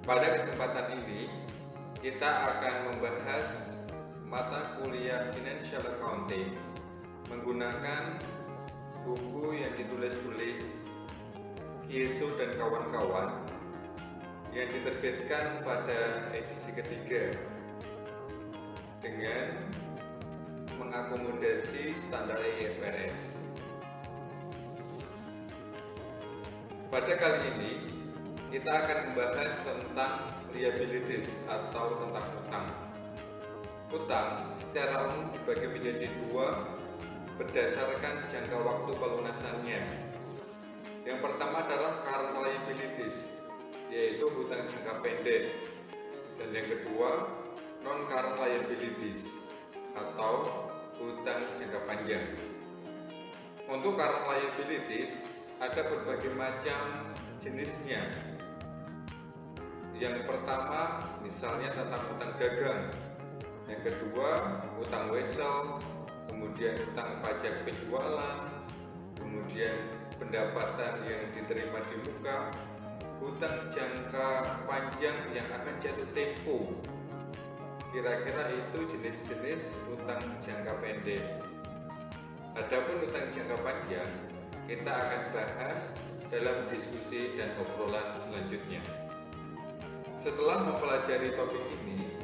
Pada kesempatan ini, kita akan membahas mata kuliah Financial Accounting menggunakan buku yang ditulis oleh Kieso dan kawan-kawan yang diterbitkan pada edisi ketiga dengan mengakomodasi standar IFRS. Pada kali ini, kita akan membahas tentang liabilities atau tentang utang. Utang secara umum dibagi menjadi dua berdasarkan jangka waktu pelunasannya. Yang pertama adalah current liabilities, yaitu hutang jangka pendek, dan yang kedua non-current liabilities atau hutang jangka panjang. Untuk current liabilities ada berbagai macam jenisnya. Yang pertama misalnya tentang utang dagang, yang kedua utang wesel, kemudian utang pajak penjualan, kemudian pendapatan yang diterima di muka, hutang jangka panjang yang akan jatuh tempo. Kira-kira itu jenis-jenis utang jangka pendek. Adapun utang jangka panjang kita akan bahas dalam diskusi dan obrolan selanjutnya. Setelah mempelajari topik ini,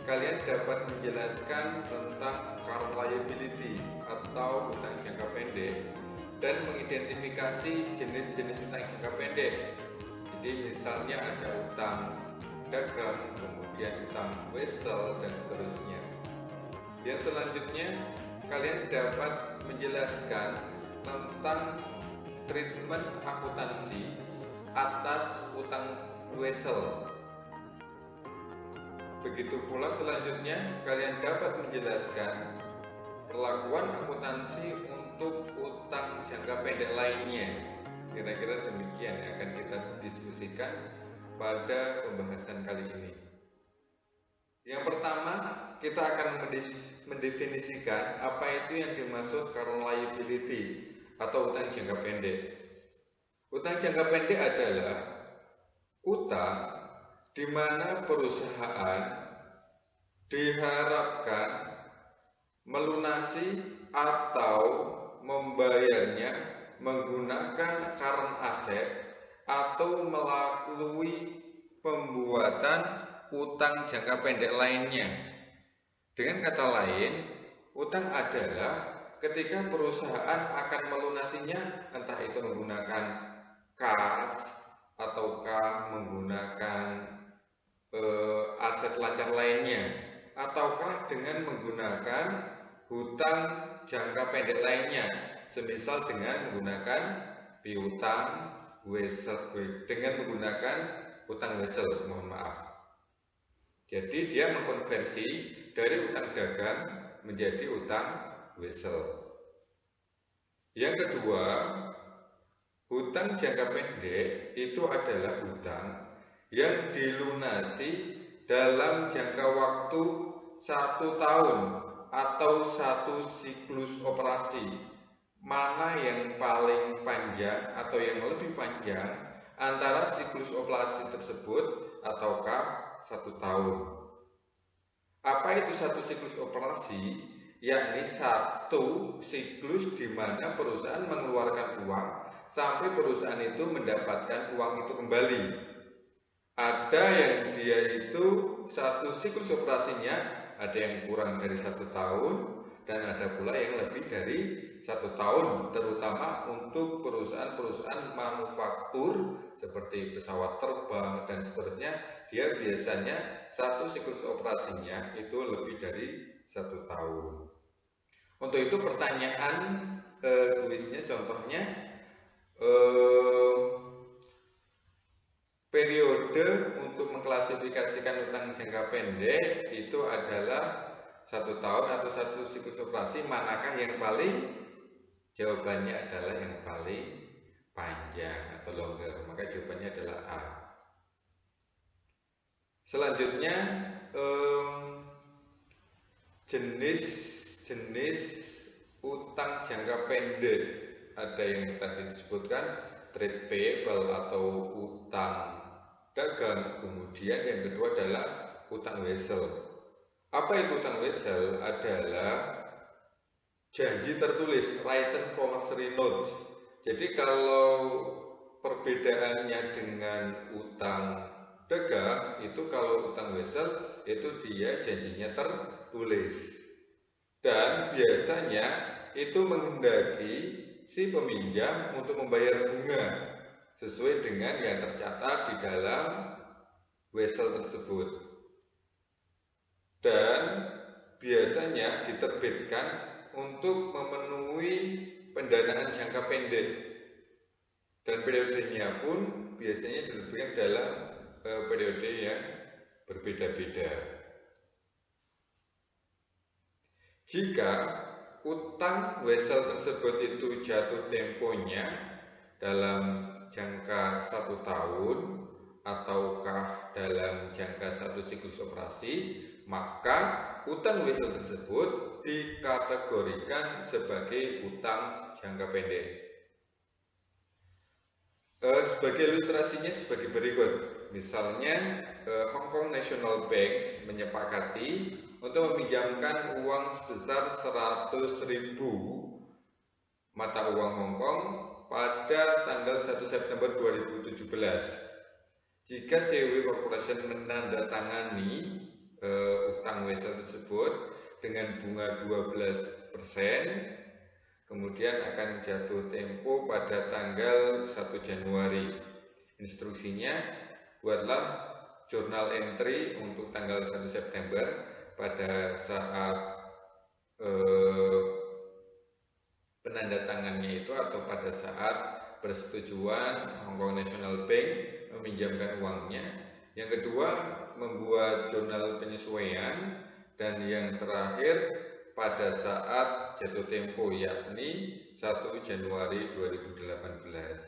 kalian dapat menjelaskan tentang current liability atau utang jangka pendek dan mengidentifikasi jenis-jenis utang jangka pendek. Jadi misalnya ada utang dagang, kemudian utang wesel, dan seterusnya. Yang selanjutnya, kalian dapat menjelaskan tentang treatment akuntansi atas utang wesel. Begitu pula selanjutnya, kalian dapat menjelaskan perlakuan akuntansi untuk utang jangka pendek lainnya. Kira-kira demikian yang akan kita diskusikan pada pembahasan kali ini. Yang pertama, kita akan mendefinisikan apa itu yang dimaksud current liability atau utang jangka pendek. Utang jangka pendek adalah utang di mana perusahaan diharapkan melunasi atau membayarnya menggunakan current asset atau melalui pembuatan utang jangka pendek lainnya. Dengan kata lain, utang adalah ketika perusahaan akan melunasinya, entah itu menggunakan kas ataukah menggunakan aset lancar lainnya, ataukah dengan menggunakan hutang jangka pendek lainnya, semisal dengan menggunakan piutang wesel, dengan menggunakan hutang wesel, mohon maaf. Jadi dia mengkonversi dari utang dagang menjadi utang wesel. Yang kedua, hutang jangka pendek itu adalah hutang yang dilunasi dalam jangka waktu 1 tahun atau 1 siklus operasi. Mana yang paling panjang atau yang lebih panjang antara siklus operasi tersebut ataukah 1 tahun. Apa itu 1 siklus operasi? Yakni 1 siklus di mana perusahaan mengeluarkan uang sampai perusahaan itu mendapatkan uang itu kembali. Ada yang dia itu 1 siklus operasinya ada yang kurang dari 1 tahun dan ada pula yang lebih dari 1 tahun, terutama untuk perusahaan-perusahaan manufaktur seperti pesawat terbang dan seterusnya. Dia biasanya 1 siklus operasinya itu lebih dari 1 tahun. Untuk itu pertanyaan kuisnya contohnya periode untuk mengklasifikasikan utang jangka pendek itu adalah 1 tahun atau 1 siklus operasi. Manakah yang paling? Jawabannya adalah yang paling panjang atau longer. Maka jawabannya adalah A. Selanjutnya jenis utang jangka pendek. Ada yang tadi disebutkan trade payable atau utang dagang. Kemudian yang kedua adalah utang wesel. Apa itu utang wesel? Adalah janji tertulis, written promissory notes. Jadi kalau perbedaannya dengan utang dagang, itu kalau utang wesel itu dia janjinya tertulis. Dan biasanya itu menghendaki si peminjam untuk membayar bunga sesuai dengan yang tercatat di dalam wesel tersebut. Dan biasanya diterbitkan untuk memenuhi pendanaan jangka pendek, dan periodenya pun biasanya diterbitkan dalam periode yang berbeda-beda. Jika utang wesel tersebut itu jatuh temponya dalam jangka 1 tahun ataukah dalam jangka 1 siklus operasi, maka utang wesel tersebut dikategorikan sebagai utang jangka pendek. Sebagai ilustrasinya sebagai berikut. Misalnya Hong Kong National Bank menyepakati untuk meminjamkan uang sebesar 100.000 mata uang Hong Kong pada tanggal 1 September 2017. Jika CW Corporation menandatangani utang wesel tersebut dengan bunga 12%, kemudian akan jatuh tempo pada tanggal 1 Januari. Instruksinya, buatlah jurnal entry untuk tanggal 1 September pada saat penandatangannya itu atau pada saat persetujuan Hong Kong National Bank meminjamkan uangnya. Yang kedua, membuat jurnal penyesuaian. Dan yang terakhir, pada saat jatuh tempo, yakni 1 Januari 2018.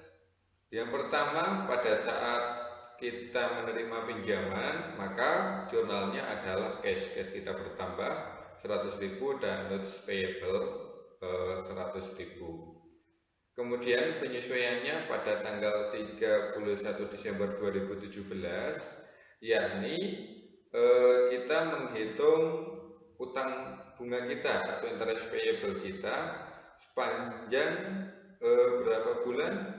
Yang pertama, pada saat kita menerima pinjaman, maka jurnalnya adalah cash kita bertambah 100.000 dan notes payable 100.000. Kemudian penyesuaiannya pada tanggal 31 Desember 2017, yakni kita menghitung utang bunga kita atau interest payable kita sepanjang berapa bulan?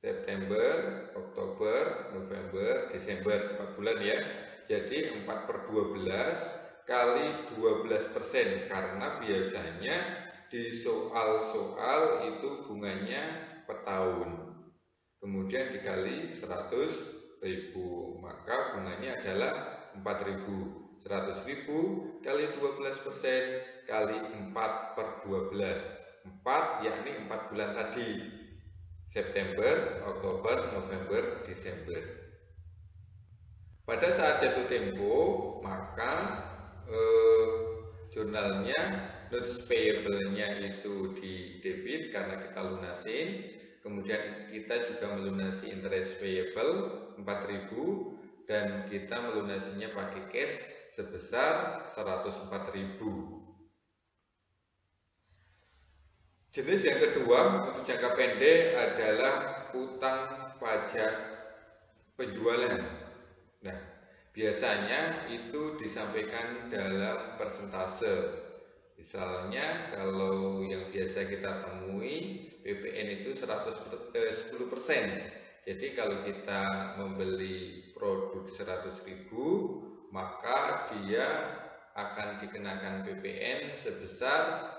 September, Oktober, November, Desember, 4 bulan ya. Jadi 4/12 kali 12%, karena biasanya di soal-soal itu bunganya per tahun. Kemudian dikali 100.000, maka bunganya adalah 4.000. 100.000 kali 12% kali 4/12. 4 yakni 4 bulan tadi, September, Oktober, November, Desember. Pada saat jatuh tempo, maka jurnalnya notes payable-nya itu di debit karena kita lunasin. Kemudian kita juga melunasi interest payable 4.000 dan kita melunasinya pakai cash sebesar 104.000. Jenis yang kedua untuk jangka pendek adalah utang pajak penjualan. Nah, biasanya itu disampaikan dalam persentase. Misalnya kalau yang biasa kita temui PPN itu 10%. Jadi kalau kita membeli produk 100.000, maka dia akan dikenakan PPN sebesar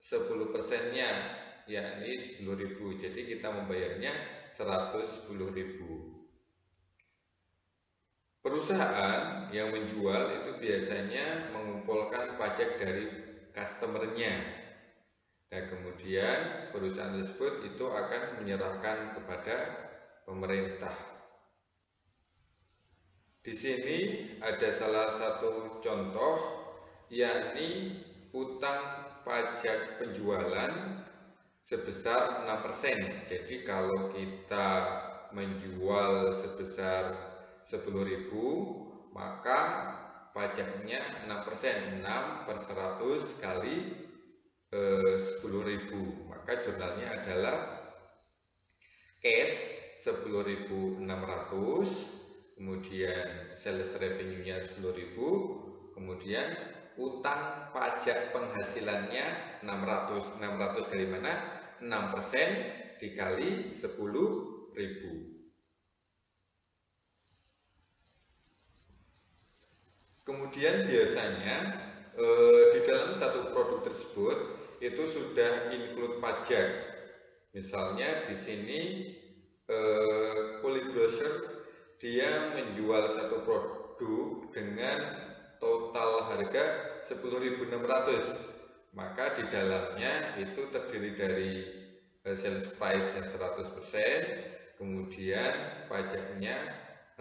10%-nya, yakni 10.000. Jadi kita membayarnya 110.000. Perusahaan yang menjual itu biasanya mengumpulkan pajak dari customer-nya. Nah, kemudian perusahaan tersebut itu akan menyerahkan kepada pemerintah. Di sini ada salah satu contoh, yakni utang pajak penjualan sebesar 6%. Jadi kalau kita menjual sebesar 10.000, maka pajaknya 6%, 6/100 kali 10.000. Maka jurnalnya adalah cash 10.600 kemudian sales revenue-nya 10.000, kemudian utang pajak penghasilannya 600. 600 dari mana? 6% dikali 10.000. Kemudian biasanya di dalam satu produk tersebut itu sudah include pajak. Misalnya di sini Kuli Grocer dia menjual satu produk dengan total harga 10.600, maka di dalamnya itu terdiri dari sales price yang 100%, kemudian pajaknya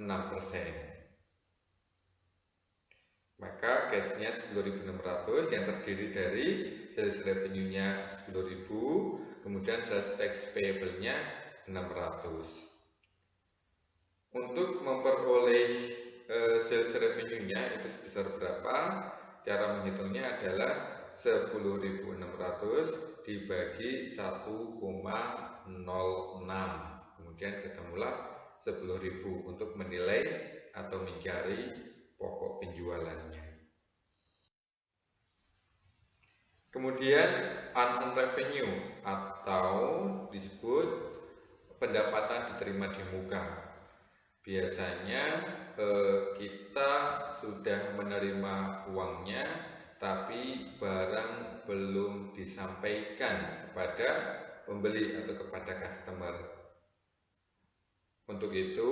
6%. Maka cashnya 10.600 yang terdiri dari sales revenue-nya 10.000, kemudian sales tax payable-nya 600. Untuk memperoleh sales revenue-nya itu sebesar berapa? Cara menghitungnya adalah 10.600 dibagi 1,06, kemudian ketemulah 10.000 untuk menilai atau mencari pokok penjualannya. Kemudian unearned revenue atau disebut pendapatan diterima di muka. Biasanya kita sudah menerima uangnya, tapi barang belum disampaikan kepada pembeli atau kepada customer. Untuk itu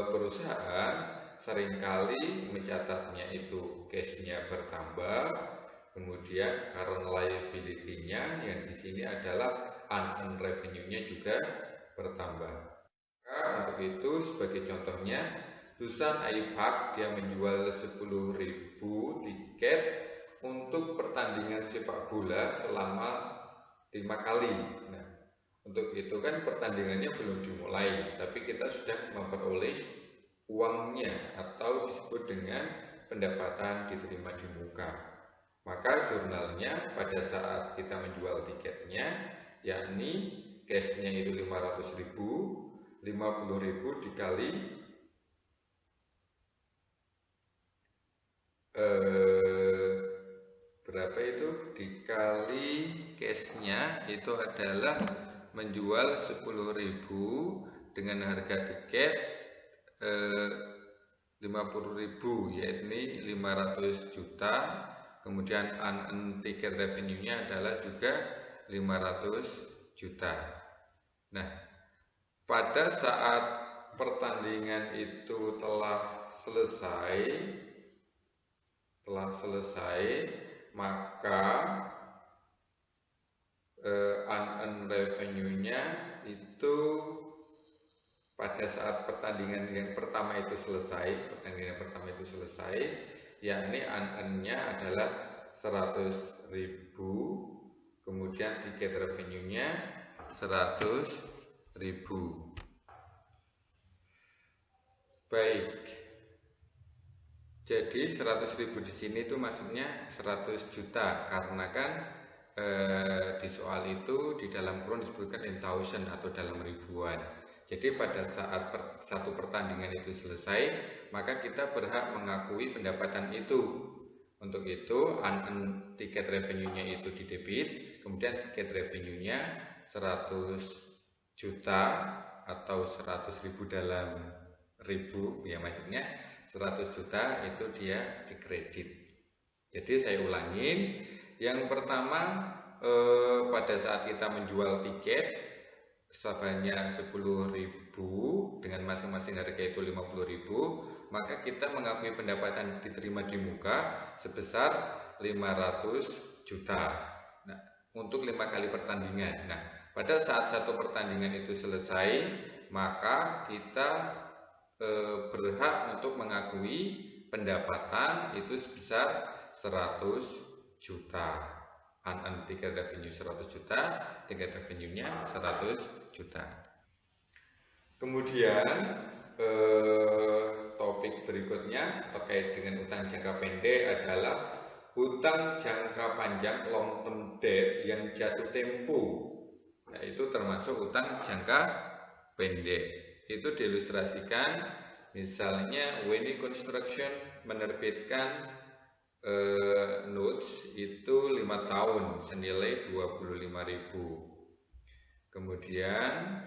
perusahaan seringkali mencatatnya itu cashnya bertambah, kemudian current liability-nya yang di sini adalah unearned revenue-nya juga bertambah. Maka untuk itu sebagai contohnya Dusan Aipak dia menjual 10.000 tiket untuk pertandingan sepak bola selama 5 kali. Nah, untuk itu kan pertandingannya belum dimulai, tapi kita sudah memperoleh uangnya atau disebut dengan pendapatan diterima di muka. Maka jurnalnya pada saat kita menjual tiketnya, yakni cashnya itu 500.000, 50.000 dikali berapa itu? Dikali cashnya itu adalah menjual 10.000 dengan harga tiket 50.000, yakni 500 juta. Kemudian unearned ticket revenue-nya adalah juga 500 juta. Nah, pada saat pertandingan itu telah selesai, maka unearned revenue-nya itu pada saat pertandingan yang pertama itu selesai, yakni unearned-nya adalah 100.000, kemudian tiket revenue-nya 100.000. Baik. Jadi 100.000 di sini itu maksudnya 100 juta karena kan di soal itu di dalam kurung disebutkan in thousand atau dalam ribuan. Jadi pada saat satu pertandingan itu selesai, maka kita berhak mengakui pendapatan itu. Untuk itu, unearned tiket revenue-nya itu didebit, kemudian tiket revenue-nya 100 juta atau 100.000 dalam ribu, ya maksudnya 100 juta itu dia dikredit. Jadi saya ulangin, yang pertama pada saat kita menjual tiket sebanyak 10.000 dengan masing-masing harga itu 50.000, maka kita mengakui pendapatan diterima di muka sebesar 500 juta. Nah, untuk 5 kali pertandingan. Nah, pada saat satu pertandingan itu selesai, maka kita berhak untuk mengakui pendapatan itu sebesar 100 juta. Unearned ticket revenue 100 juta, tiket revenue-nya 100 juta. Kemudian topik berikutnya terkait dengan utang jangka pendek adalah utang jangka panjang long term debt yang jatuh tempo. Nah, itu termasuk utang jangka pendek. Itu diilustrasikan Misalnya WNI Construction menerbitkan notes itu 5 tahun senilai 25.000. Kemudian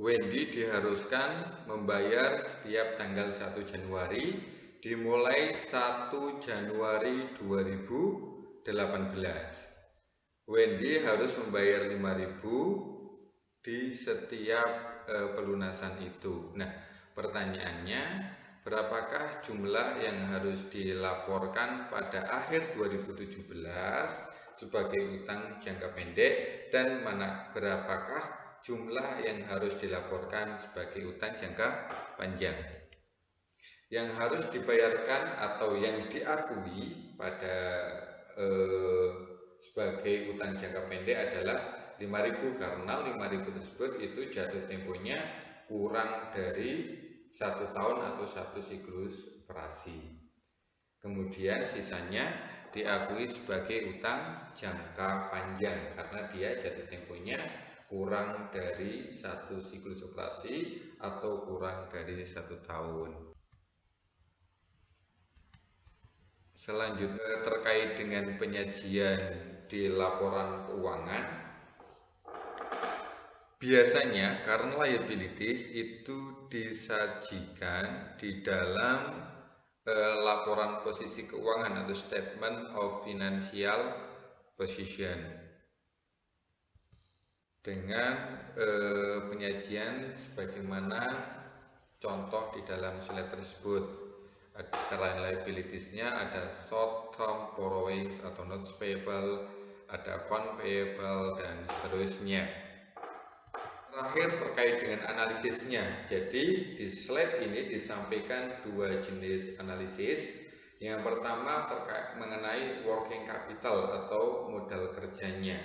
Wendy diharuskan membayar setiap tanggal 1 Januari dimulai 1 Januari 2018. Wendy harus membayar 5.000 di setiap pelunasan itu. Nah, pertanyaannya, berapakah jumlah yang harus dilaporkan pada akhir 2017 sebagai utang jangka pendek dan berapakah jumlah yang harus dilaporkan sebagai utang jangka panjang? Yang harus dibayarkan atau yang diakui pada sebagai utang jangka pendek adalah 5.000 karena 5.000 tersebut itu jatuh temponya kurang dari 1 tahun atau 1 siklus operasi. Kemudian sisanya diakui sebagai utang jangka panjang karena dia jatuh temponya kurang dari 1 siklus operasi atau kurang dari 1 tahun. Selanjutnya terkait dengan penyajian di laporan keuangan, biasanya current liabilities itu disajikan di dalam laporan posisi keuangan atau statement of financial position dengan penyajian sebagaimana contoh di dalam slide tersebut. Current liabilities-nya ada short term borrowings atau notes payable, ada account payable, dan seterusnya. Terakhir terkait dengan analisisnya. Jadi di slide ini disampaikan 2 jenis analisis. Yang pertama terkait mengenai working capital atau modal kerjanya.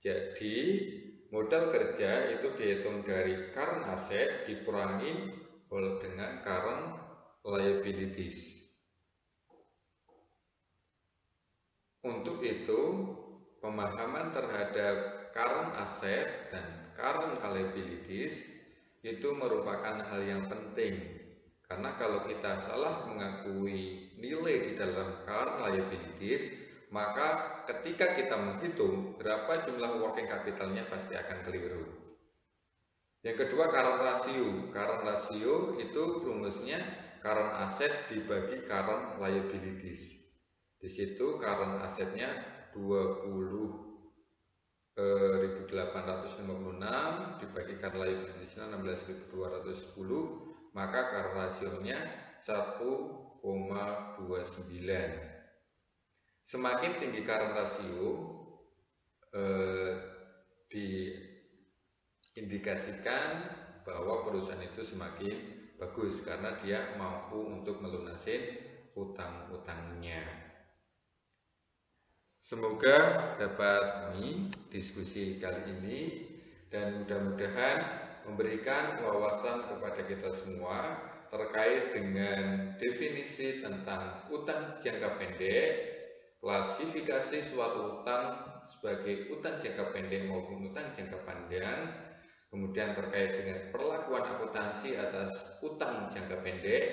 Jadi modal kerja itu dihitung dari current asset dikurangi dengan current liabilities. Untuk itu, pemahaman terhadap current asset dan current liabilities itu merupakan hal yang penting. Karena kalau kita salah mengakui nilai di dalam current liabilities, maka ketika kita menghitung berapa jumlah working capitalnya pasti akan keliru. Yang kedua, current ratio. Current ratio itu rumusnya current asset dibagi current liabilities. Di situ current asetnya 20.856 dibagi current liabilitiesnya 16.210, maka current rasionya 1,29. Semakin tinggi current rasio diindikasikan bahwa perusahaan itu semakin bagus karena dia mampu untuk melunasin utang-utangnya. Semoga dapat diskusi kali ini dan mudah-mudahan memberikan wawasan kepada kita semua terkait dengan definisi tentang utang jangka pendek, klasifikasi suatu utang sebagai utang jangka pendek maupun utang jangka panjang, kemudian terkait dengan perlakuan akuntansi atas utang jangka pendek,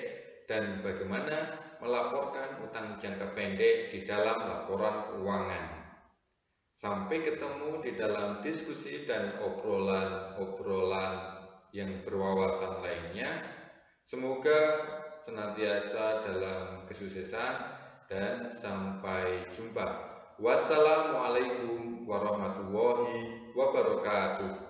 dan bagaimana melaporkan utang jangka pendek di dalam laporan keuangan. Sampai ketemu di dalam diskusi dan obrolan-obrolan yang berwawasan lainnya. Semoga senantiasa dalam kesuksesan dan sampai jumpa. Wassalamualaikum warahmatullahi wabarakatuh.